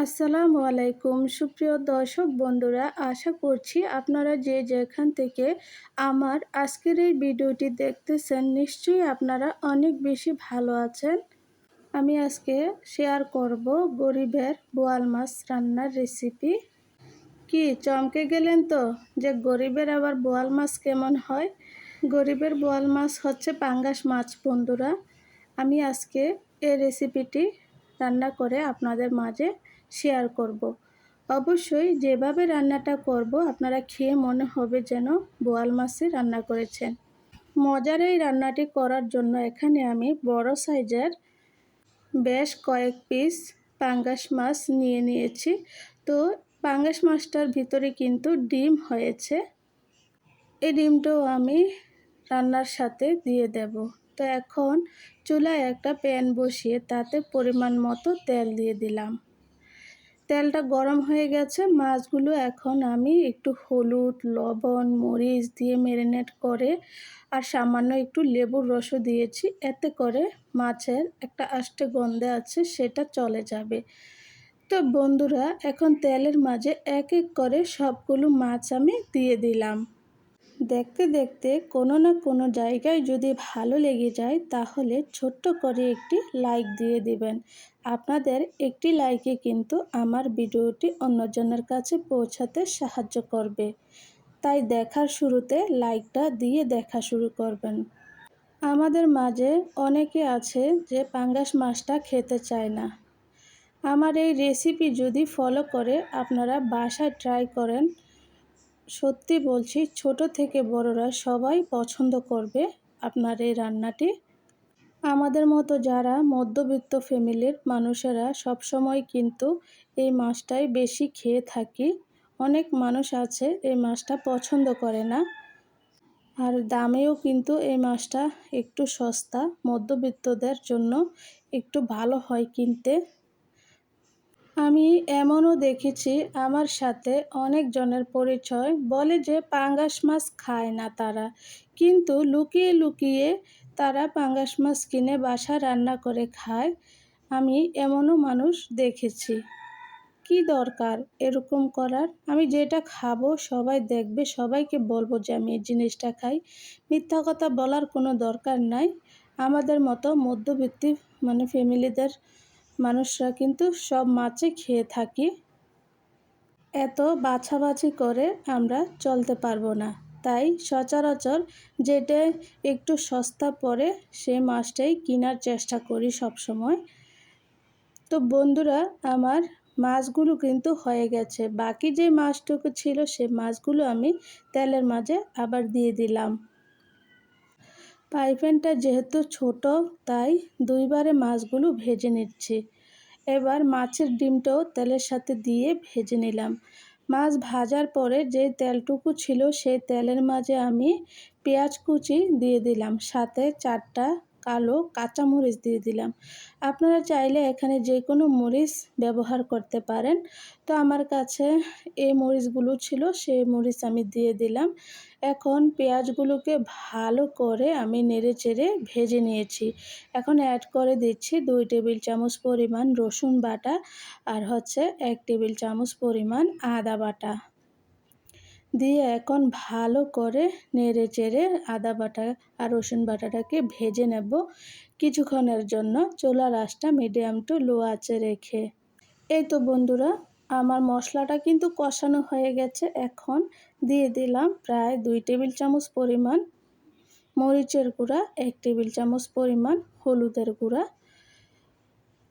আসসালামু আলাইকুম সুপ্রিয় দর্শক বন্ধুরা, আশা করছি আপনারা যে যেখান থেকে আমার আজকের এই ভিডিওটি দেখতেছেন নিশ্চয়ই আপনারা অনেক বেশি ভালো আছেন। আমি আজকে শেয়ার করব গরিবের বোয়াল মাছ রান্নার রেসিপি। কি চমকে গেলেন তো যে গরিবের আবার বোয়াল মাছ কেমন হয়? গরিবের বোয়াল মাছ হচ্ছে পাঙ্গাস মাছ বন্ধুরা। আমি আজকে এই রেসিপিটি রান্না করে আপনাদের মাঝে শেয়ার করব। অবশ্যই যেভাবে রান্নাটা করব আপনারা খেয়ে মনে হবে যেন বোয়াল মাছই রান্না করেছেন। মজার এই রান্নাটি করার জন্য এখানে আমি বড় সাইজের বেশ কয়েক পিস পাঙ্গাস মাছ নিয়ে নিয়েছি। তো পাঙ্গাস মাছটার ভিতরে কিন্তু ডিম হয়েছে, এই ডিমটাও আমি রান্নার সাথে দিয়ে দেব। তো এখন চুলায় একটা প্যান বসিয়ে তাতে পরিমাণ মতো তেল দিয়ে দিলাম। তেলটা গরম হয়ে গেছে, মাছগুলো এখন আমি একটু হলুদ, লবণ, মরিচ দিয়ে ম্যারিনেট করে আর সামান্য একটু লেবুর রসও দিয়েছি, এতে করে মাছের একটা আষ্টে গন্ধ আছে সেটা চলে যাবে। তো বন্ধুরা, এখন তেলের মাঝে এক এক করে সবগুলো মাছ আমি দিয়ে দিলাম। দেখতে দেখতে কোনো না কোনো জায়গায় যদি ভালো লেগে যায় তাহলে ছোট্ট করে একটি লাইক দিয়ে দিবেন। আপনাদের একটি লাইকে কিন্তু আমার ভিডিওটি অন্যজনের কাছে পৌঁছাতে সাহায্য করবে, তাই দেখার শুরুতে লাইকটা দিয়ে দেখা শুরু করবেন। আমাদের মাঝে অনেকে আছে যে পাঙ্গাস মাছটা খেতে চায় না। আমার এই রেসিপি যদি ফলো করে আপনারা বাসায় ট্রাই করেন, সত্যি বলছি ছোট থেকে বড়রা সবাই পছন্দ করবে আপনার এই রান্নাটি। আমাদের মতো যারা মধ্যবিত্ত ফ্যামিলির মানুষেরা সবসময় কিন্তু এই মাছটাই বেশি খেয়ে থাকি। অনেক মানুষ আছে এই মাছটা পছন্দ করে না, আর দামেও কিন্তু এই মাছটা একটু সস্তা, মধ্যবিত্তদের জন্য একটু ভালো হয় কিনতে। আমি এমনও দেখেছি আমার সাথে অনেকজনের পরিচয় বলে যে পাঙ্গাস মাছ খায় না তারা, কিন্তু লুকিয়ে লুকিয়ে তারা পাঙ্গাস মাছ কিনে বাসায় রান্না করে খায়। আমি এমনও মানুষ দেখেছি। কি দরকার এরকম করার? আমি যেটা খাবো সবাই দেখবে, সবাইকে বলবো যে আমি এই জিনিসটা খাই। মিথ্যা কথা বলার কোনো দরকার নাই। আমাদের মতো মধ্যবিত্ত ফ্যামিলিদের মানুষরা কিন্তু সব মাছই খেয়ে থাকি। এত বাছাবাছি করে আমরা চলতে পারবো না, তাই সচরাচর যেটা একটু সস্তা পড়ে সেই মাছটাই কেনার চেষ্টা করি সব সময়। তো বন্ধুরা, আমার মাছগুলো কিন্তু হয়ে গেছে। বাকি যে মাছটুকু ছিল সে মাছগুলো আমি তেলের মাঝে আবার দিয়ে দিলাম। ফ্রাই প্যানটা যেহেতু ছোট তাই দুইবারে মাছগুলো ভেজে নিচ্ছি। এবার মাছের ডিমটাও তেলের সাথে দিয়ে ভেজে নিলাম। মাছ ভাজার পরে যে তেলটুকু ছিল সেই তেলের মাঝে আমি পেঁয়াজ কুচি দিয়ে দিলাম, সাথে 4টা কালো কাঁচামরিচ দিয়ে দিলাম। আপনারা চাইলে এখানে যে কোনো মরিচ ব্যবহার করতে পারেন। তো আমার কাছে এই মরিচগুলো ছিল, সেই মরিচ আমি দিয়ে দিলাম। এখন পেঁয়াজগুলোকে ভালো করে আমি নেড়ে চেড়ে ভেজে নিয়েছি। এখন অ্যাড করে দিচ্ছি 2 টেবিল চামচ পরিমাণ রসুন বাটা আর 1 টেবিল চামচ পরিমাণ আদা বাটা দিয়ে এখন ভালো করে নেড়ে চেড়ে আদা বাটা আর রসুন বাটাটাকে ভেজে নেব কিছুক্ষণের জন্য, চুলার আঁচটা মিডিয়াম টু লো আঁচে রেখে। এই তো বন্ধুরা, আমার মশলাটা কিন্তু কষানো হয়ে গেছে। এখন দিয়ে দিলাম প্রায় 2 টেবিল চামচ পরিমাণ মরিচের গুঁড়া, 1 টেবিল চামচ পরিমাণ হলুদের গুঁড়া।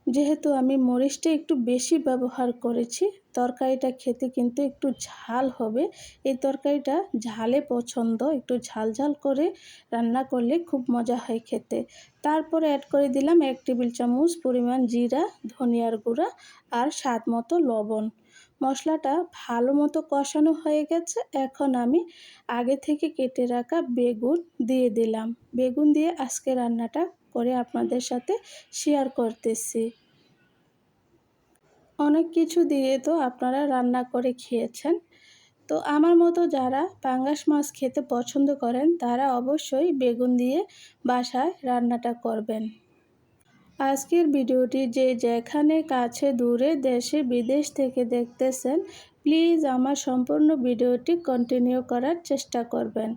যেহেতু আমি মরিচটা একটু বেশি ব্যবহার করেছি, তরকারিটা খেতে কিন্তু একটু ঝাল হবে। এই তরকারিটা ঝালে পছন্দ, একটু ঝাল ঝাল করে রান্না করলে খুব মজা হয় খেতে। তারপরে অ্যাড করে দিলাম 1 টেবিল চামচ পরিমাণ জিরা, ধনিয়ার গুঁড়া আর স্বাদ মতো লবণ। মশলাটা ভালো মতো কষানো হয়ে গেছে। এখন আমি আগে থেকে কেটে রাখা বেগুন দিয়ে দিলাম। বেগুন দিয়ে আজকে রান্নাটা করে আপনাদের সাথে শেয়ার করতেছি। অনেক কিছু দিয়ে তো আপনারা রান্না করে খেয়েছেন। তো আমার মতো যারা পাঙ্গাস মাছ খেতে পছন্দ করেন তারা অবশ্যই বেগুন দিয়ে বাসায় রান্নাটা করবেন। আজকের ভিডিওটি যে যেখানে কাছে দূরে দেশে বিদেশ থেকে দেখতেছেন, প্লিজ আমার সম্পূর্ণ ভিডিওটি কন্টিনিউ করার চেষ্টা করবেন।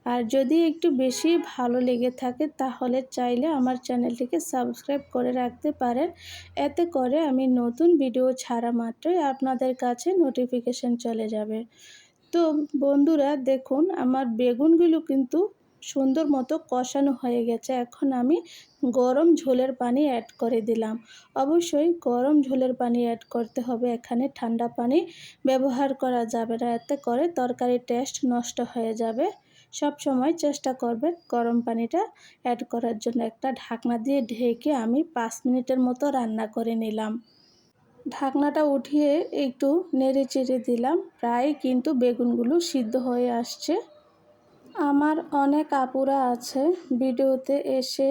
আর যদি একটু বেশি ভালো লেগে থাকে তাহলে চাইলে আমার চ্যানেলটিকে সাবস্ক্রাইব করে রাখতে পারেন। এতে করে আমি নতুন ভিডিও ছাড়া মাত্রই আপনাদের কাছে নোটিফিকেশন চলে যাবে। তো বন্ধুরা দেখুন, আমার বেগুনগুলো কিন্তু সুন্দর মতো কষানো হয়ে গেছে। এখন আমি গরম ঝোলের পানি অ্যাড করে দিলাম। অবশ্যই গরম ঝোলের পানি অ্যাড করতে হবে, এখানে ঠান্ডা পানি ব্যবহার করা যাবে না, এতে করে তরকারির টেস্ট নষ্ট হয়ে যাবে। সব সময় চেষ্টা করবেন গরম পানিটা অ্যাড করার জন্য। একটা ঢাকনা দিয়ে ঢেকে আমি 5 মিনিটের মতো রান্না করে নিলাম। ঢাকনাটা উঠিয়ে একটু নেড়ে চেড়ে দিলাম, প্রায় কিন্তু বেগুনগুলো সিদ্ধ হয়ে আসছে। আমার অনেক আপুরা আছে ভিডিওতে এসে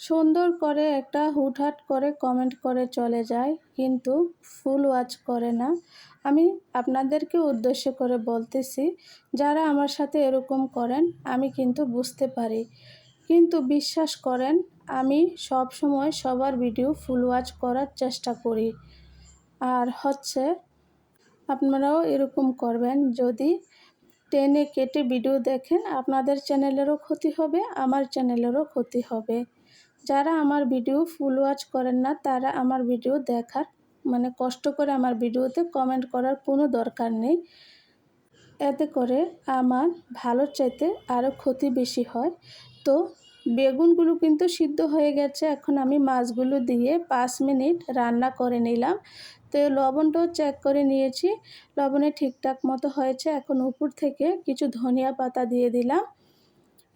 সুন্দর করে একটা হুটহাট করে কমেন্ট করে চলে যায়, কিন্তু ফুল ওয়াচ করে না। আমি আপনাদেরকে উদ্দেশ্য করে বলতেছি, যারা আমার সাথে এরকম করেন আমি কিন্তু বুঝতে পারি, কিন্তু বিশ্বাস করেন আমি সব সময় সবার ভিডিও ফুল ওয়াচ করার চেষ্টা করি। আর হচ্ছে আপনারাও এরকম করবেন। যদি টেনে কেটে ভিডিও দেখেন আপনাদের চ্যানেলেরও ক্ষতি হবে, আমার চ্যানেলেরও ক্ষতি হবে। যারা আমার ভিডিও ফুল ওয়াচ করেন না তারা আমার ভিডিও দেখার কষ্ট করে আমার ভিডিওতে কমেন্ট করার কোনো দরকার নেই। এতে করে আমার ভালোর চাইতে আরও ক্ষতি বেশি হয়। তো বেগুনগুলো কিন্তু সিদ্ধ হয়ে গেছে। এখন আমি মাছগুলো দিয়ে 5 মিনিট রান্না করে নিলাম। তো লবণটাও চেক করে নিয়েছি, লবণে ঠিকঠাক মতো হয়েছে। এখন উপর থেকে কিছু ধনিয়া পাতা দিয়ে দিলাম,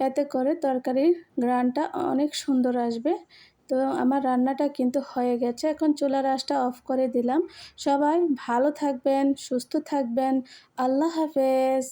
এতে করে তরকারির ঘ্রাণটা অনেক সুন্দর আসবে। তো আমার রান্নাটা কিন্তু হয়ে গেছে, এখন চুলার আঁচটা অফ করে দিলাম। সবাই ভালো থাকবেন, সুস্থ থাকবেন। আল্লাহ হাফেজ।